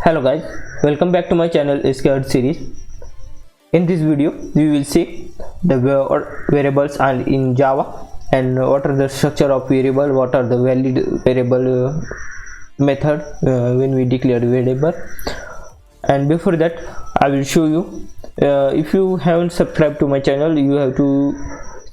Hello guys, welcome back to my channel SKHUD series. In this video we will see the variables and in Java and what are the structure of variable, what are the valid variable method when we declare variable. And before that I will show you, if you haven't subscribed to my channel, you have to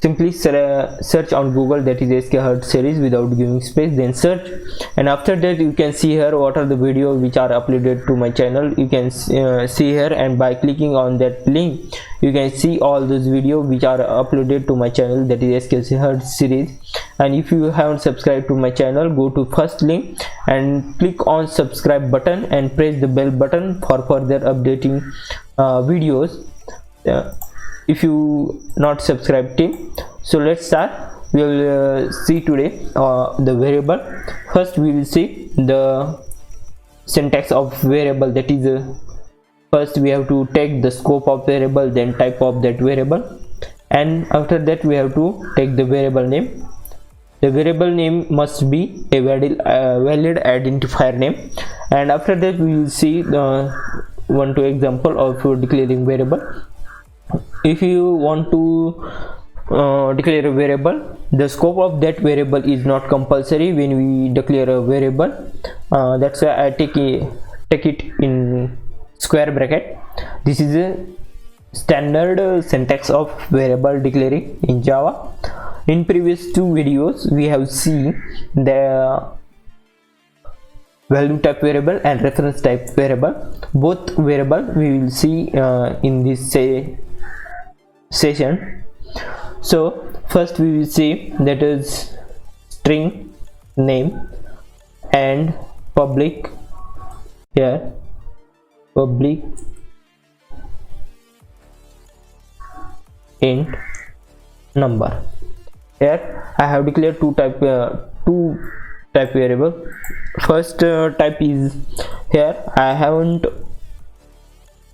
simply search on Google, that is SKHUD series without giving space, then search, and after that you can see here what are the videos which are uploaded to my channel. You can see here, and by clicking on that link you can see all those videos which are uploaded to my channel, that is SKHUD series. And if you haven't subscribed to my channel, go to first link and click on subscribe button and press the bell button for further updating videos. If you not subscribed team, so let's start. We will see today the variable. First we will see the syntax of variable, that is first we have to take the scope of variable, then type of that variable, and after that we have to take the variable name. The variable name must be a valid identifier name, and after that we will see one two example of declaring variable. If you want to declare a variable, the scope of that variable is not compulsory when we declare a variable. That's why I take it in square bracket. This is a standard syntax of variable declaring in Java. In previous two videos we have seen the value type variable and reference type variable. Both variable we will see in this session. So first we will see, that is string name and public, here public int number. Here I have declared two type variable. First type is, here I haven't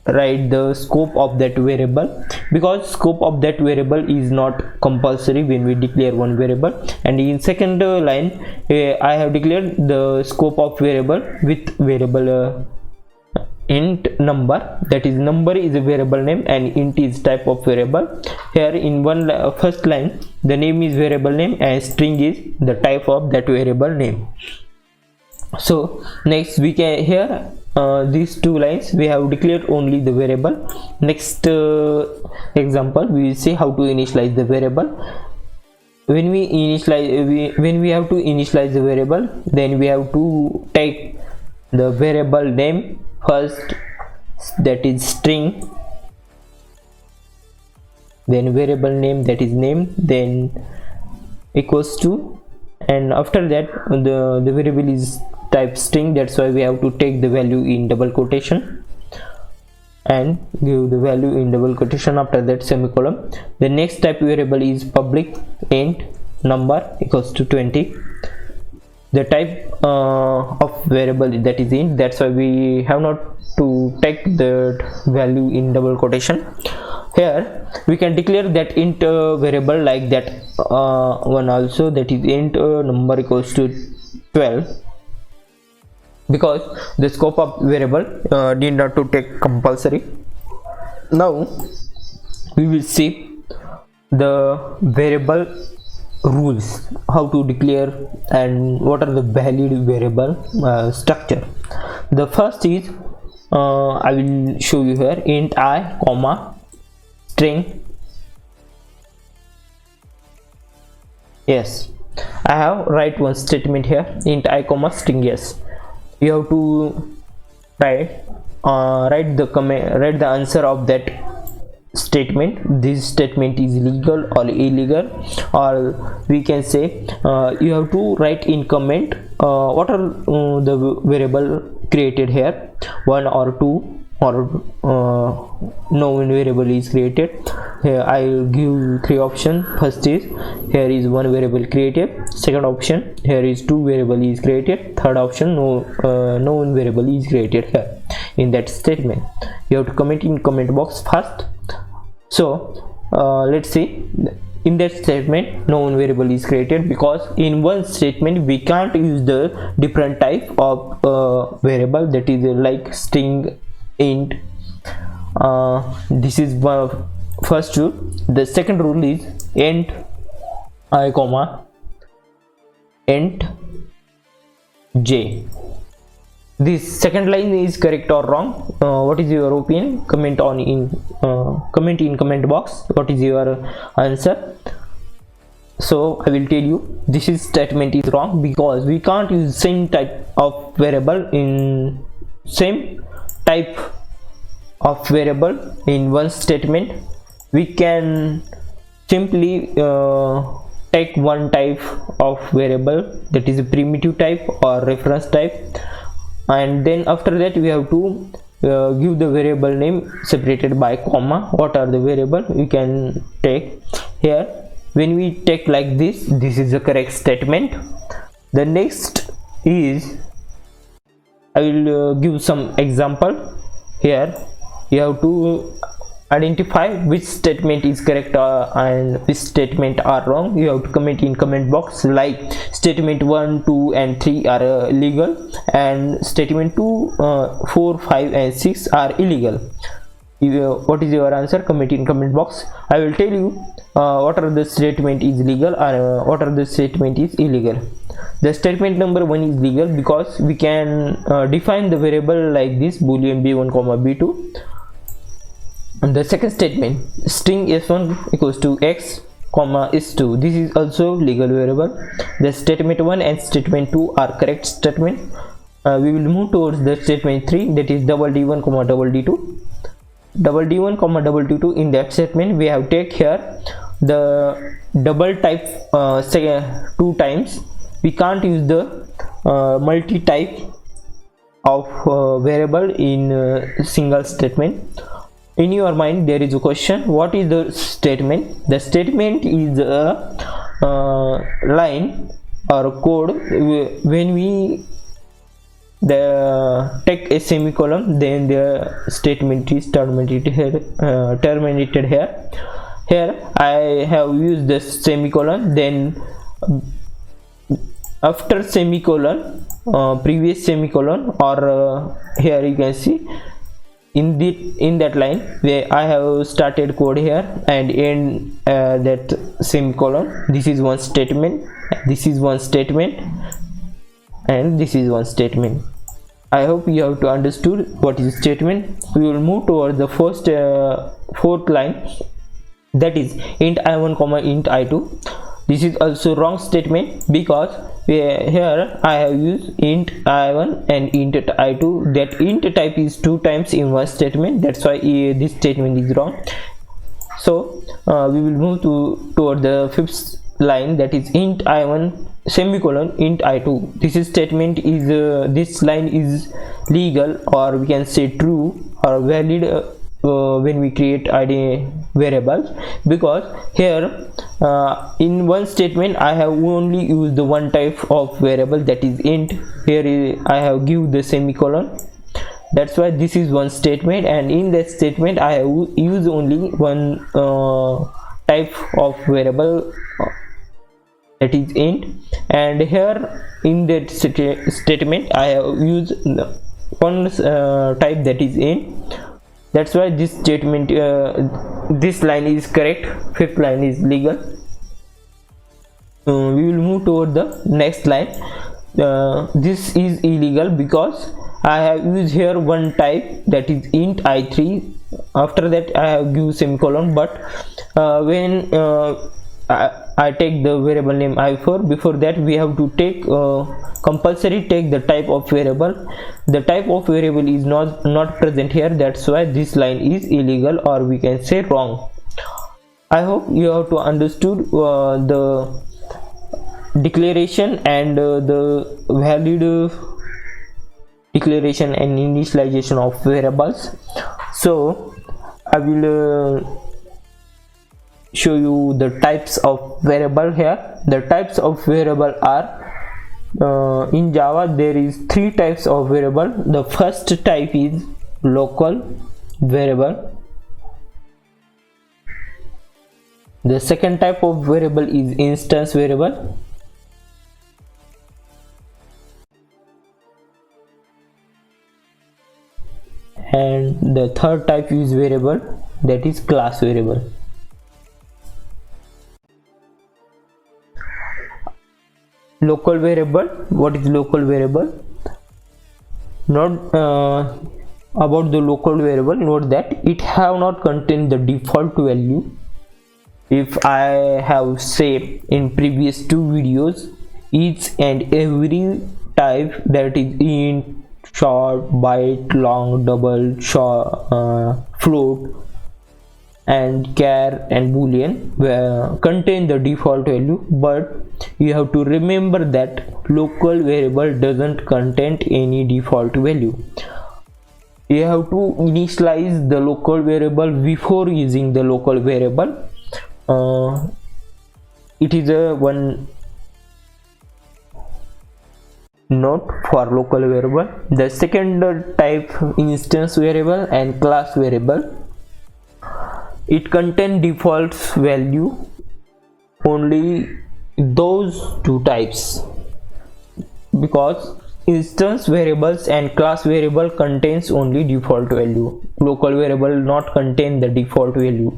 write the scope of that variable because scope of that variable is not compulsory when we declare one variable. And in second line I have declared the scope of variable with variable int number, that is number is a variable name and int is type of variable. Here in first line the name is variable name and string is the type of that variable name. So next we can, here these two lines we have declared only the variable. Next example we will see how to initialize the variable. When we have to initialize the variable, then we have to take the variable name first, that is string, then variable name, that is name, then equals to, and after that the variable is type string, that's why we have to take the value in double quotation and give the value in double quotation, after that semicolon. The next type variable is public int number equals to 20. The type of variable, that is int, that's why we have not to take the value in double quotation. Here we can declare that int variable like that one also, that is int number equals to 12, because the scope of variable need not to take compulsory. Now we will see the variable rules, how to declare and what are the valid variable structure. The first is I will show you here, int I comma string. Yes, I have write one statement here, int I comma string. Yes, you have to write the answer of that statement. This statement is legal or illegal, or we can say you have to write in comment what are the variable created here, 1 or 2 or no variable is created. Here I will give three options. First is, here is one variable created. Second option, here is two variable is created. Third option, no one variable is created. Here in that statement you have to comment in comment box first. So let's see in that statement no one variable is created, because in one statement we can't use the different type of variable, that is like string, int. This is one first rule. The second rule is int I comma int j. This second line is correct or wrong? What is your opinion? Comment in comment box. What is your answer? So I will tell you, this is statement is wrong, because we can't use same type of variable in same type of variable in one statement. We can simply take one type of variable, that is a primitive type or reference type, and then after that we have to give the variable name separated by comma. What are the variable we can take here? When we take like this is the correct statement. The next is, I will give some example here. You have to identify which statement is correct and which statement are wrong. You have to comment in comment box, like statement 1, 2 and 3 are legal, and statement 2, 4, 5 and 6 are illegal. What is your answer? Comment in comment box. I will tell you what are the statement is legal or what are the statement is illegal. The statement number 1 is legal because we can define the variable like this, boolean b1 comma b2. And the second statement, string s1 equals to x comma s2, this is also legal variable. The statement 1 and statement 2 are correct statement. We will move towards the statement 3, that is double d1 comma double d2. Double d1 comma double d2, in that statement we have take here the double type two times. We can't use the multi type of variable in single statement. In your mind there is a question, what is the statement? The statement is a line or a code when we take a semicolon, then the statement is terminated here. Here I have used the semicolon, then after semicolon previous semicolon, or here you can see in that line where I have started code here and end that semicolon. This is one statement, this is one statement, and this is one statement. I hope you have to understood what is statement. We will move towards the first fourth line, that is int i1 comma int i2. This is also wrong statement because here I have used int i1 and int i2. That int type is 2 times in one statement, that's why this statement is wrong. So we will move toward the fifth line, that is int i1 semicolon int i2. This is statement is this line is legal, or we can say true or valid when we create id variables, because here in one statement I have only used the one type of variable, that is int. Here I have give the semicolon, that's why this is one statement, and in that statement I have used only one type of variable, that is int. And here in that statement I have used one type, that is int. That's why this statement this line is correct, fifth line is legal. We will move toward the next line. This is illegal because I have used here one type, that is int i3. After that I have give semicolon, but when I take the variable name i4, before that we have to take compulsory take the type of variable. The type of variable is not present here, that's why this line is illegal, or we can say wrong. I hope you have to understood the declaration and the valid declaration and initialization of variables. So I will show you the types of variable here. The types of variable are in Java there is 3 types of variable. The first type is local variable. The second type of variable is instance variable. And the third type is variable, that is class variable. Local variable. What is local variable? Note about the local variable, note that it have not contained the default value. If I have said in previous two videos, each and every type, that is int, short, byte, long, double, short, float, and char and boolean contain the default value, but you have to remember that local variable doesn't contain any default value. You have to initialize the local variable before using the local variable. It is a one note for local variable. The second type, instance variable and class variable. It contains default value, only those two types, because instance variables and class variable contains only default value. Local variable not contain the default value.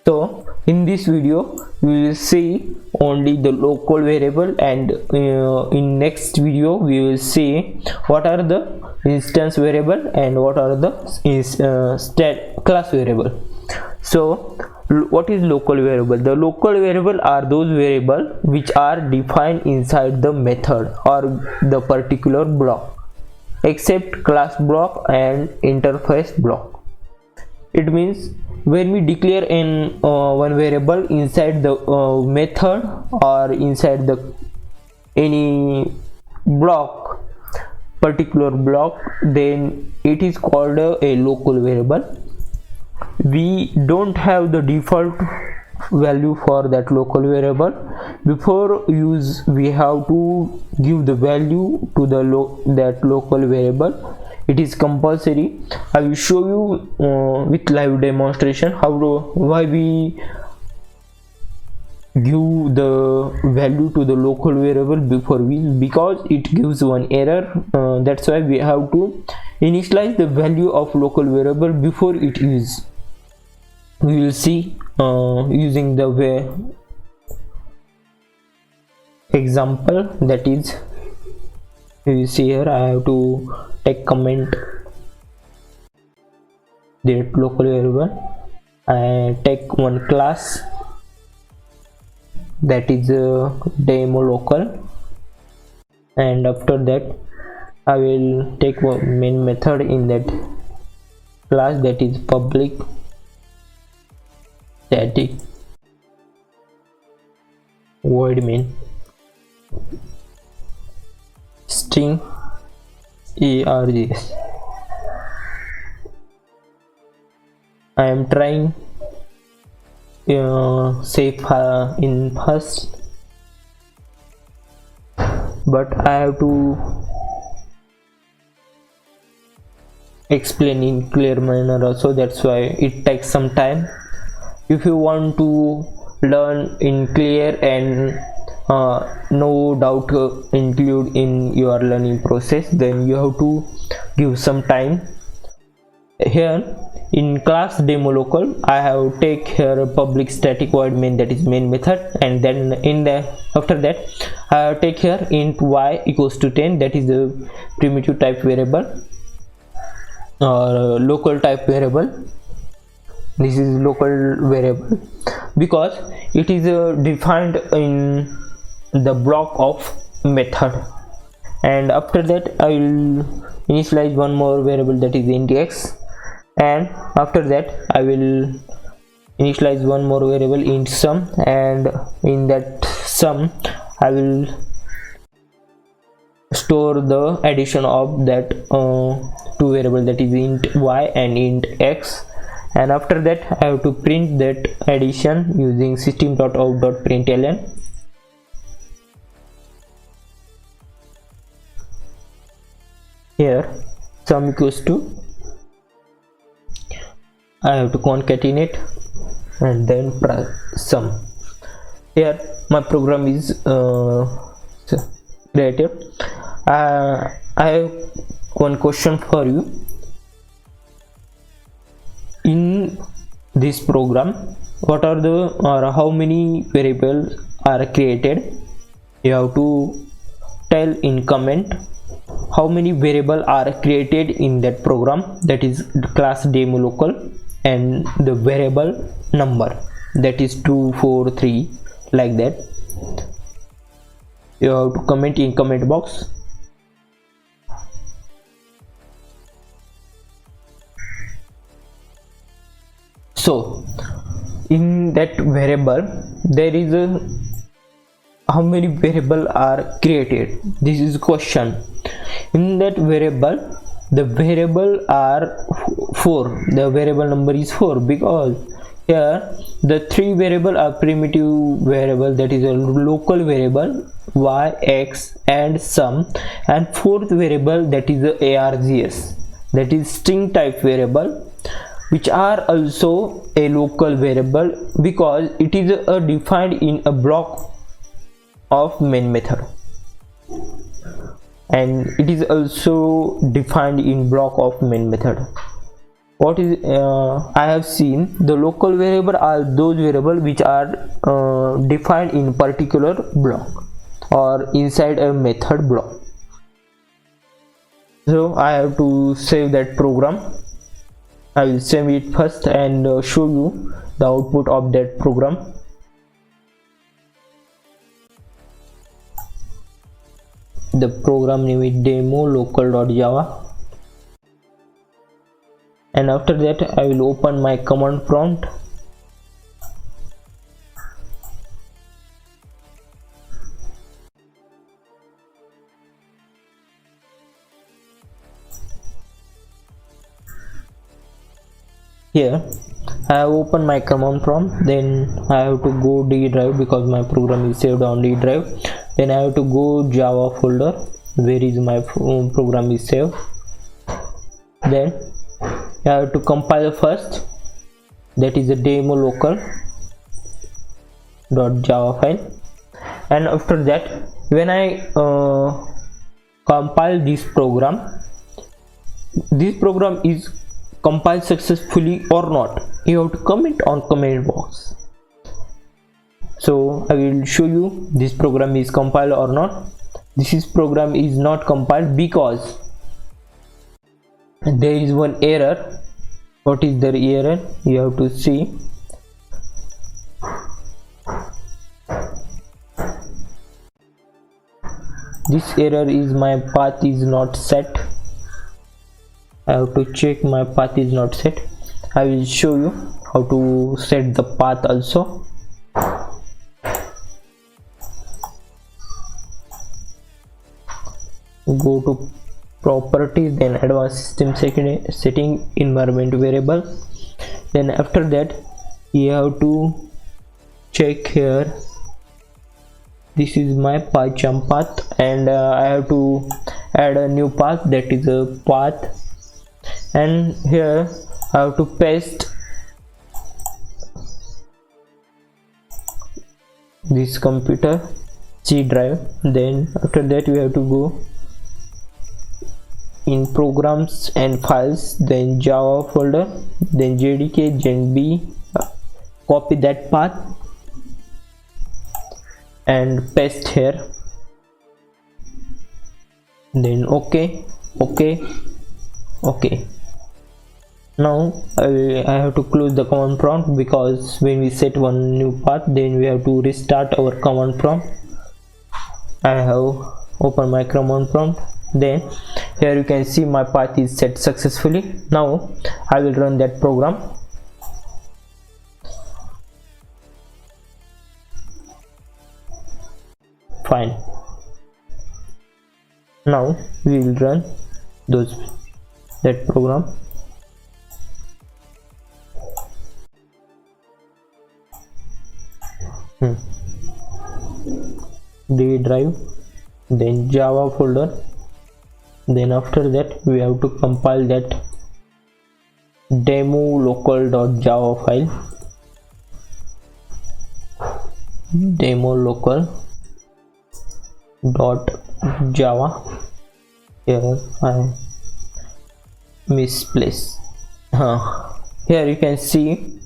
So in this video we will see only the local variable, and in next video we will see what are the instance variable and what are the class variable. So what is local variable? The local variable are those variables which are defined inside the method or the particular block, except class block and interface block. It means when we declare in one variable inside the method or inside the any block, particular block, then it is called a local variable. We don't have the default value for that local variable. Before use, we have to give the value to the that local variable. It is compulsory. I will show you with live demonstration why we give the value to the local variable before we, because it gives one error. That's why we have to initialize the value of local variable before it is. We will see using the way example, that is, you will see here I have to take comment the local variable. I take one class, that is demo local, and after that I will take one main method in that class, that is public static void main string args. I am trying save in first, but I have to explain in clear manner also, that's why it takes some time. If you want to learn in clear and no doubt include in your learning process, then you have to give some time. Here in class demo local, I have take here a public static void main, that is main method, and then in the after that I have take here int y equals to 10, that is the primitive type variable or local type variable. This is local variable because it is defined in the block of method. And after that I will initialize one more variable, that is int x, and after that I will initialize one more variable int sum, and in that sum I will store the addition of that two variable, that is int y and int x. And after that I have to print that addition using system.out.println. Here sum equals to, I have to concatenate and then press sum. Here my program is created. I have one question for you. In this program, what are the or how many variables are created? You have to tell in comment how many variables are created in that program, that is class demo local, and the variable number, that is 2 4 3, like that. You have to comment in comment box. So in that variable there is a how many variable are created, this is question. In that variable the variable are 4, the variable number is 4, because here the 3 variable are primitive variable, that is a local variable y, x and sum, and 4th variable, that is a args, that is string type variable, which are also a local variable because it is defined in a block of main method, and it is also defined in block of main method. What is I have seen the local variable are those variables which are defined in particular block or inside a method block. So I have to save that program. I will save it first and show you the output of that program. The program name is demo local.java, and after that I will open my command prompt. Here I have opened my command prompt, then I have to go D drive because my program is saved on D drive. Then I have to go Java folder where is my program is saved. Then I have to compile first, that is a demo local.java file, and after that when I compile this program is compiled successfully or not, you have to comment on comment box. So I will show you this program is compiled or not. This program is not compiled because there is one error. What is the error? You have to see. This error is my path is not set. I have to check my path is not set. I will show you how to set the path also. Go to properties, then advanced system setting, environment variable. Then after that you have to check here. This is my PyCharm path, and I have to add a new path, that is a path, and here I have to paste this computer C drive. Then after that we have to go in programs and files, then Java folder, then JDK GenB, copy that path and paste here, then okay. Now I have to close the command prompt because when we set one new path then we have to restart our command prompt. I have opened my command prompt. Then here you can see my path is set successfully. Now I will run that program. Fine. Now we will run that program. D drive, then Java folder. Then after that we have to compile that demo local.java file. demo local dot java. Here I misplaced. Here you can see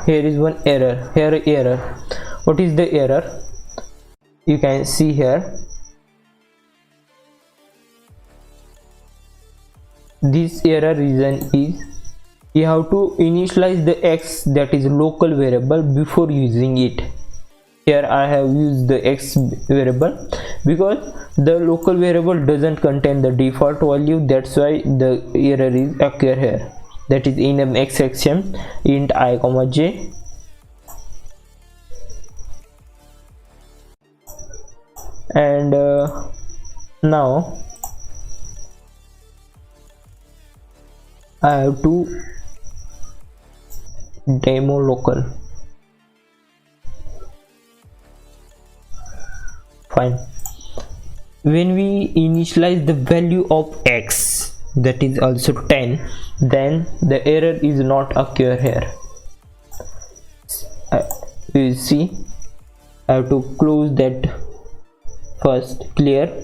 here is one error. What is the error? You can see here, this error reason is you have to initialize the x, that is local variable, before using it. Here I have used the x variable because the local variable doesn't contain the default value, that's why the error is occur here. That is in an x section int I comma j. And now I have to demo local. Fine. When we initialize the value of x, that is also 10, then the error is not occur here. You see, I have to close that first, clear,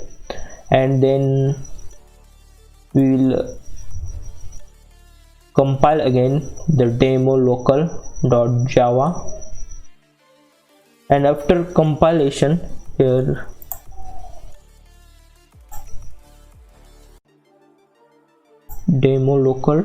and then we will compile again the demo local dot java, and after compilation here demo local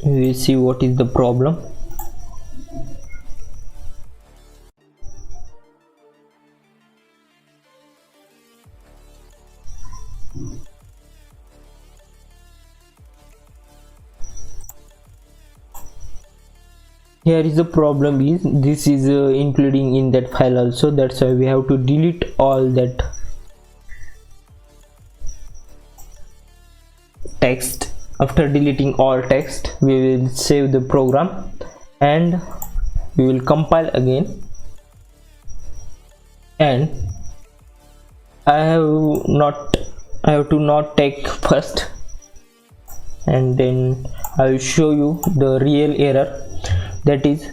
we will see what is the problem. Here is the problem is this is including in that file also, that's why we have to delete all that text. After deleting all text, we will save the program and we will compile again. And I have to not take first, and then I will show you the real error, that is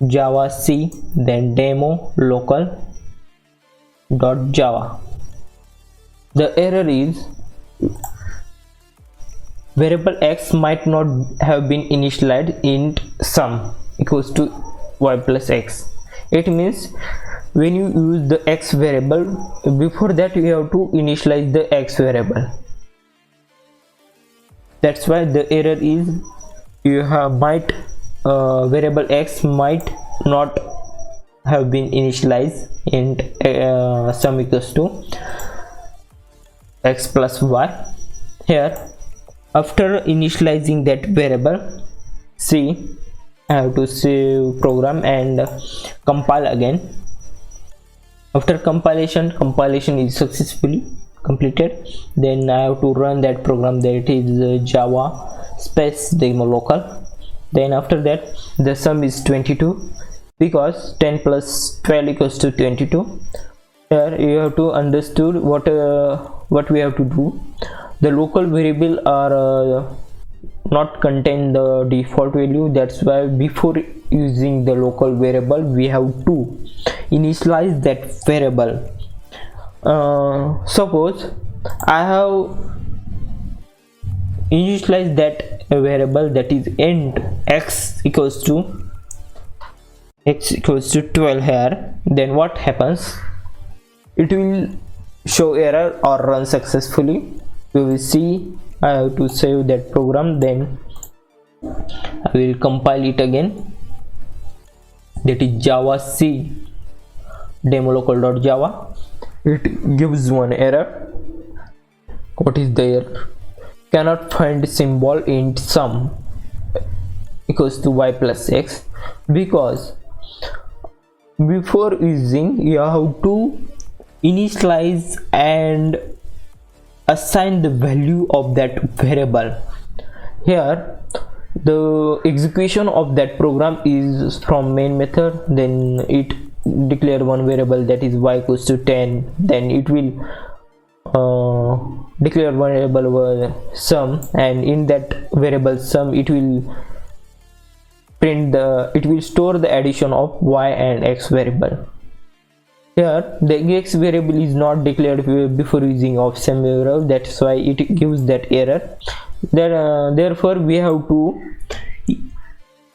java c then demo local dot java. The error is variable x might not have been initialized int sum equals to y plus x. It means when you use the x variable, before that you have to initialize the x variable. That's why the error is you have variable x might not have been initialized int sum equals to x plus y. Here after initializing that variable, see, I have to save program and compile again. After compilation is successfully completed, then I have to run that program, that is java space demo local. Then after that the sum is 22 because 10 plus 12 equals to 22. Here you have to understood what we have to do. The local variable are not contain the default value, that's why before using the local variable we have to initialize that variable. Suppose I have initialized that variable, that is int x equals to 12 here, then what happens, it will show error or run successfully. We will see. I have to save that program, then I will compile it again, that is java c demo local.java. It gives one error. What is the error? cannot find symbol in sum equals to y plus x, because before using you have to initialize and assign the value of that variable. Here the execution of that program is from main method, then it declare one variable, that is y equals to 10, then it will declare one variable sum, and in that variable sum it will store the addition of y and x variable. Here the x variable is not declared before using of sum variable, that's why it gives that error. Therefore we have to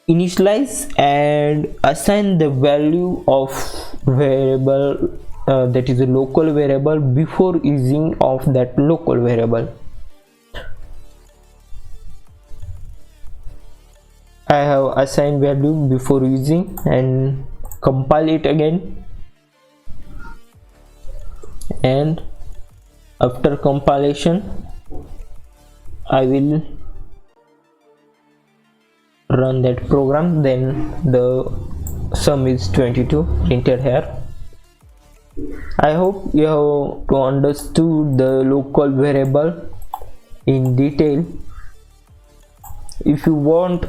initialize and assign the value of variable that is a local variable before using of that local variable. I have assigned value before using and compile it again, and after compilation I will run that program, then the sum is 22 printed here. I hope you have to understood the local variable in detail. If you want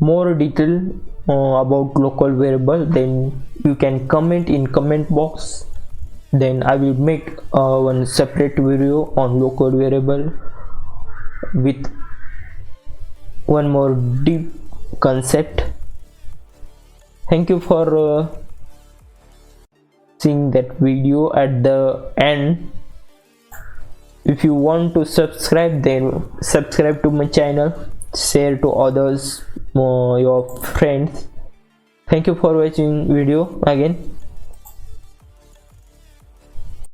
more detail about local variable, then you can comment in comment box, then I will make one separate video on local variable with one more deep concept. Thank you for seeing that video at the end. If you want to subscribe, then subscribe to my channel, share to others, your friends. Thank you for watching video again.